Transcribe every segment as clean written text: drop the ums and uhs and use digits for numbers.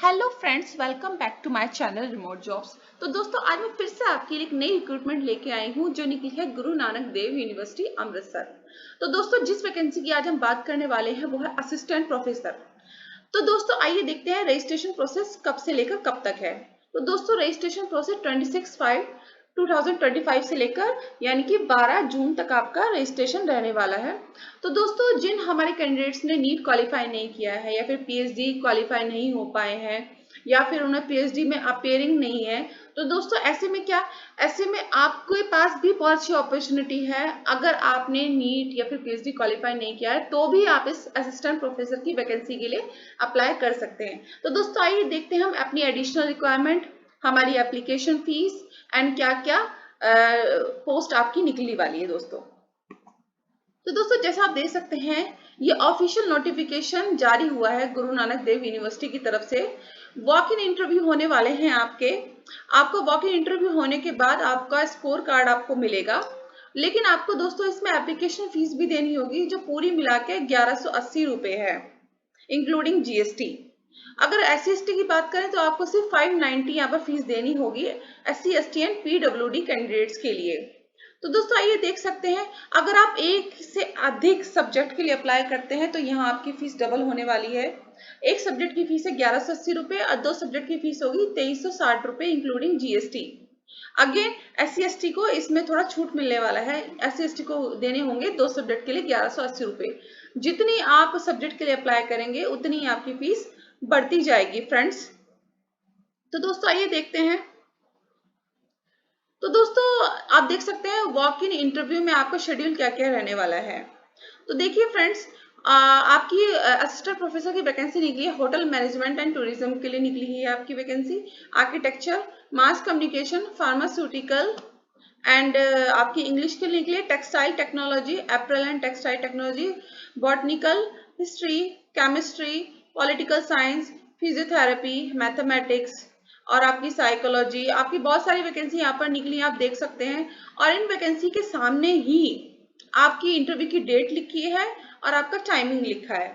Hello friends, welcome back to my channel remote jobs. तो दोस्तों, आज मैं फिर से आपके लिए एक नई रिक्रूटमेंट लेके आई हूँ जो निकली है गुरु नानक देव यूनिवर्सिटी अमृतसर। तो दोस्तों, जिस वैकेंसी की आज हम बात करने वाले हैं वो है असिस्टेंट प्रोफेसर। तो दोस्तों, आइए देखते हैं रजिस्ट्रेशन प्रोसेस कब से लेकर कब तक है। तो दोस्तों, रजिस्ट्रेशन प्रोसेस 26/5/2025 से लेकर यानी कि 12 जून तक आपका रजिस्ट्रेशन रहने वाला है। तो दोस्तों, जिन हमारे कैंडिडेट्स ने नीट क्वालिफाई नहीं किया है या फिर पीएचडी क्वालिफाई नहीं हो पाए हैं या फिर उन्हें पीएचडी में अपेयरिंग नहीं है, तो दोस्तों ऐसे में आपके पास भी बहुत अच्छी अपॉर्चुनिटी है। अगर आपने नीट या फिर पीएचडी क्वालिफाई नहीं किया है तो भी आप इस असिस्टेंट प्रोफेसर की वैकेंसी के लिए अप्लाई कर सकते हैं। तो दोस्तों, आइए देखते हैं हम अपनी एडिशनल रिक्वायरमेंट, हमारी एप्लीकेशन फीस एंड क्या क्या पोस्ट आपकी निकलने वाली है दोस्तों। तो दोस्तों, जैसा आप देख सकते हैं, ये ऑफिशियल नोटिफिकेशन जारी हुआ है गुरु नानक देव यूनिवर्सिटी की तरफ से। वॉक इन इंटरव्यू होने वाले हैं आपको वॉक इन इंटरव्यू होने के बाद आपका स्कोर कार्ड आपको मिलेगा। लेकिन आपको दोस्तों इसमें एप्लीकेशन फीस भी देनी होगी जो पूरी मिला के 1180 रुपए है, इंक्लूडिंग जीएसटी। अगर SC/ST की बात करें तो आपको सिर्फ 590 यहाँ पर फीस देनी होगी SC/ST एंड PWD कैंडिडेट्स के लिए। तो दोस्तों, आइए देख सकते हैं, अगर आप एक से अधिक सब्जेक्ट के लिए अप्लाई करते हैं तो यहाँ आपकी फीस डबल होने वाली है। एक सब्जेक्ट की फीस है 1180 रुपए और 2 सब्जेक्ट की फीस होगी 2360 रुपए इंक्लूडिंग जीएसटी। अगेन SC/ST को इसमें थोड़ा छूट मिलने वाला है। SC/ST को देने होंगे 2 सब्जेक्ट के लिए 1180 रुपए। जितनी आप सब्जेक्ट के लिए अप्लाई करेंगे उतनी आपकी फीस बढ़ती जाएगी फ्रेंड्स। तो दोस्तों, आइए देखते हैं। तो दोस्तों, आप देख सकते हैं वॉक इन इंटरव्यू में आपका शेड्यूल क्या क्या रहने वाला है। तो देखिए फ्रेंड्स, आपकी असिस्टेंट प्रोफेसर की वैकेंसी निकली है होटल मैनेजमेंट एंड टूरिज्म के लिए निकली है आपकी vacancy. Architecture, mass communication, pharmaceutical and आपकी इंग्लिश के लिए निकली है textile technology, apparel and textile technology, botanical, history, chemistry, political science, physiotherapy, mathematics और आपकी साइकोलॉजी। आपकी बहुत सारी वैकेंसी यहाँ पर निकली है, आप देख सकते हैं। और इन वैकेंसी के सामने ही आपकी इंटरव्यू की डेट लिखी है और आपका टाइमिंग लिखा है।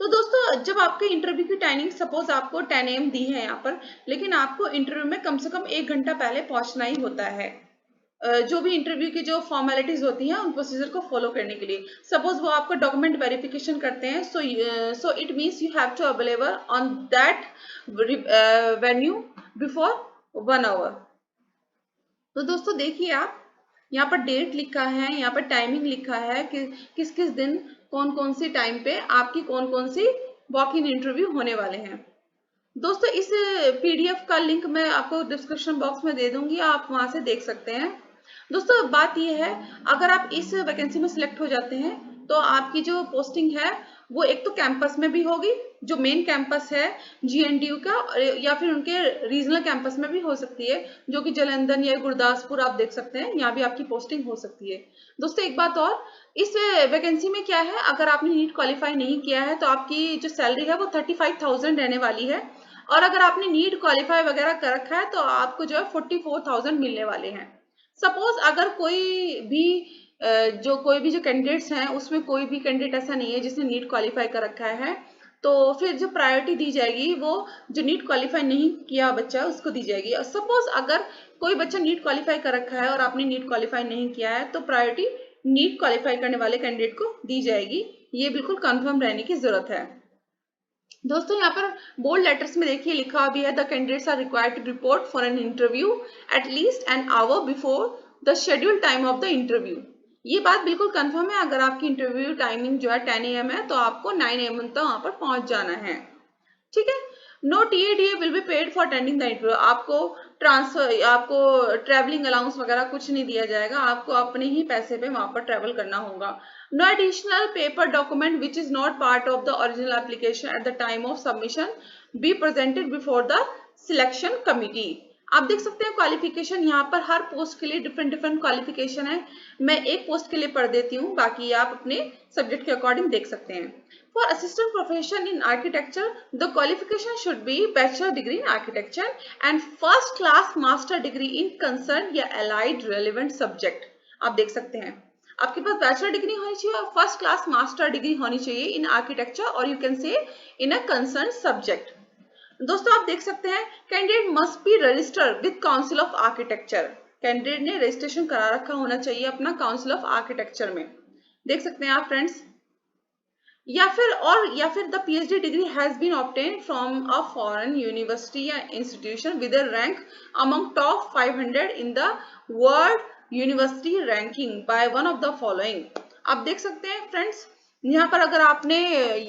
तो दोस्तों, जब आपके इंटरव्यू की टाइमिंग सपोज आपको 10 AM दी है यहाँ पर, लेकिन आपको इंटरव्यू में कम से कम 1 घंटा पहले पहुंचना ही होता है। जो भी इंटरव्यू की जो फॉर्मेलिटीज होती हैं उन प्रोसीजर को फॉलो करने के लिए। सपोज वो आपको डॉक्यूमेंट वेरिफिकेशन करते हैं, so it means you have to available on that venue before 1 hour. तो दोस्तों देखिए, आप यहाँ पर डेट लिखा है, यहाँ पर टाइमिंग लिखा है कि किस किस दिन कौन कौन सी टाइम पे आपकी कौन कौन सी वॉक इन इंटरव्यू होने वाले हैं। दोस्तों, इस PDF का लिंक मैं आपको डिस्क्रिप्शन बॉक्स में दे दूंगी, आप वहां से देख सकते हैं। दोस्तों, बात यह है, अगर आप इस वैकेंसी में सिलेक्ट हो जाते हैं तो आपकी जो पोस्टिंग है वो एक तो कैंपस में भी होगी, जो मेन कैंपस है GNDU का, या फिर उनके रीजनल कैंपस में भी हो सकती है, जो कि जालंधर या गुरदासपुर आप देख सकते हैं, यहाँ भी आपकी पोस्टिंग हो सकती है। दोस्तों, एक बात और, इस वैकेंसी में क्या है, अगर आपने नीट क्वालिफाई नहीं किया है तो आपकी जो सैलरी है वो 35,000 रहने वाली है। और अगर आपने नीट क्वालिफाई वगैरह कर रखा है तो आपको जो है 44,000 मिलने वाले हैं। सपोज अगर कोई भी जो कैंडिडेट्स हैं उसमें कोई भी कैंडिडेट ऐसा नहीं है जिसने नीट क्वालिफाई कर रखा है, तो फिर जो प्रायोरिटी दी जाएगी वो जो नीट क्वालिफाई नहीं किया बच्चा उसको दी जाएगी। और सपोज अगर कोई बच्चा नीट क्वालिफाई कर रखा है और आपने नीट क्वालिफाई नहीं किया है तो प्रायोरिटी नीट क्वालिफाई करने वाले कैंडिडेट को दी जाएगी। ये बिल्कुल कंफर्म रहने की जरूरत है। दोस्तों, यहाँ पर बोल्ड लेटर्स में देखिए लिखा भी है, the candidates are required to report for an interview at least an hour before the scheduled time of the interview. ये बात बिल्कुल कंफर्म है, अगर आपकी इंटरव्यू टाइमिंग जो है 10 AM है तो आपको 9 AM तक वहां पर पहुंच जाना है। ठीक है। No TADA will be paid for attending the interview. आपको ट्रेवलिंग अलाउंस वगैरह कुछ नहीं दिया जाएगा, आपको अपने ही पैसे पे वहां पर ट्रेवल करना होगा। No additional paper document which is not part of the original application at the time of submission be presented before the selection committee. आप देख सकते हैं क्वालिफिकेशन, यहाँ पर हर पोस्ट के लिए डिफरेंट डिफरेंट क्वालिफिकेशन है। मैं एक पोस्ट के लिए पढ़ देती हूँ, बाकी आप अपने सब्जेक्ट के अकॉर्डिंग देख सकते हैं। For assistant profession in architecture, the qualification should be bachelor degree in architecture and first class master degree in concerned या allied relevant subject। आप देख सकते हैं आपके पास बैचलर डिग्री होनी चाहिए और फर्स्ट क्लास मास्टर डिग्री होनी चाहिए इन आर्किटेक्चर और you can say in a concern subject. दोस्तों आप देख सकते हैं candidate must be registered with council of architecture. Candidate ने रजिस्ट्रेशन करा रखा होना चाहिए अपना काउंसिल ऑफ आर्किटेक्चर में। देख सकते हैं आप फ्रेंड्स। या फिर the PhD degree has been obtain from a foreign university या institution with a rank among top 500 in the world university ranking by one of the following. आप देख सकते हैं फ्रेंड्स, यहाँ पर अगर आपने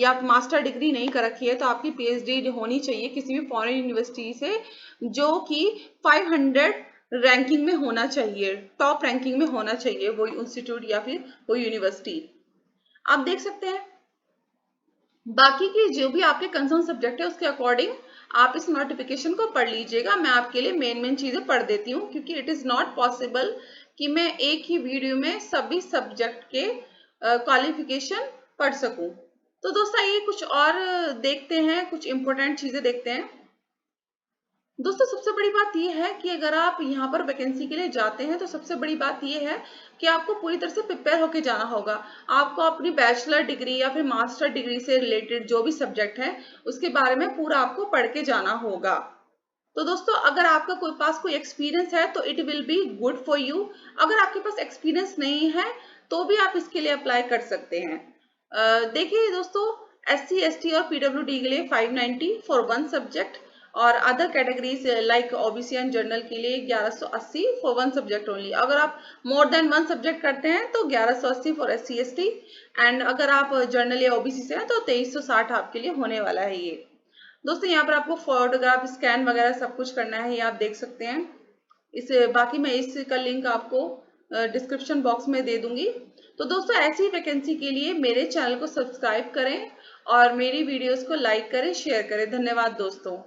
या मास्टर डिग्री नहीं कर रखी है तो आपकी पीएचडी होनी चाहिए किसी भी फॉरेन यूनिवर्सिटी से जो कि 500 रैंकिंग में होना चाहिए, टॉप रैंकिंग में होना चाहिए वो इंस्टीट्यूट या फिर वो यूनिवर्सिटी। आप देख सकते हैं बाकी की जो भी आपके कंसर्न सब्जेक्ट है उसके अकॉर्डिंग आप इस नोटिफिकेशन को पढ़ लीजिएगा। मैं आपके लिए मेन मेन चीजें पढ़ देती हूँ क्योंकि इट इज नॉट पॉसिबल कि मैं एक ही वीडियो में सभी सब्जेक्ट के क्वालिफिकेशन पढ़ सकूं। तो दोस्तों ये कुछ और देखते हैं, कुछ इंपॉर्टेंट चीजें देखते हैं। दोस्तों सबसे बड़ी बात यह है कि अगर आप यहाँ पर वैकेंसी के लिए जाते हैं तो सबसे बड़ी बात यह है कि आपको पूरी तरह से प्रिपेयर होकर जाना होगा। आपको अपनी बैचलर डिग्री या फिर मास्टर डिग्री से रिलेटेड जो भी सब्जेक्ट है उसके बारे में पूरा आपको पढ़ के जाना होगा। तो दोस्तों अगर आपका कोई पास कोई एक्सपीरियंस है तो it will be good for you. अगर आपके पास एक्सपीरियंस नहीं है तो भी आप इसके लिए अप्लाई कर सकते हैं। देखिए दोस्तों, SC ST और PWD के लिए 590 फॉर वन सब्जेक्ट और other categories like OBC and general के लिए 1180 फॉर वन सब्जेक्ट ओनली। अगर आप मोर देन वन सब्जेक्ट करते हैं तो 1180 फॉर SC ST एंड अगर आप जनरल या OBC से हैं तो 2360 आपके लिए होने वाला है ये। दोस्तों यहाँ पर आपको फोटोग्राफ स्कैन वगैरह सब कुछ करना है, ये आप देख सकते हैं। इस बाकी मैं इसका लिंक आपको डिस्क्रिप्शन बॉक्स में दे दूंगी। तो दोस्तों ऐसी वैकेंसी के लिए मेरे चैनल को सब्सक्राइब करें और मेरी वीडियोस को लाइक करें, शेयर करें। धन्यवाद दोस्तों।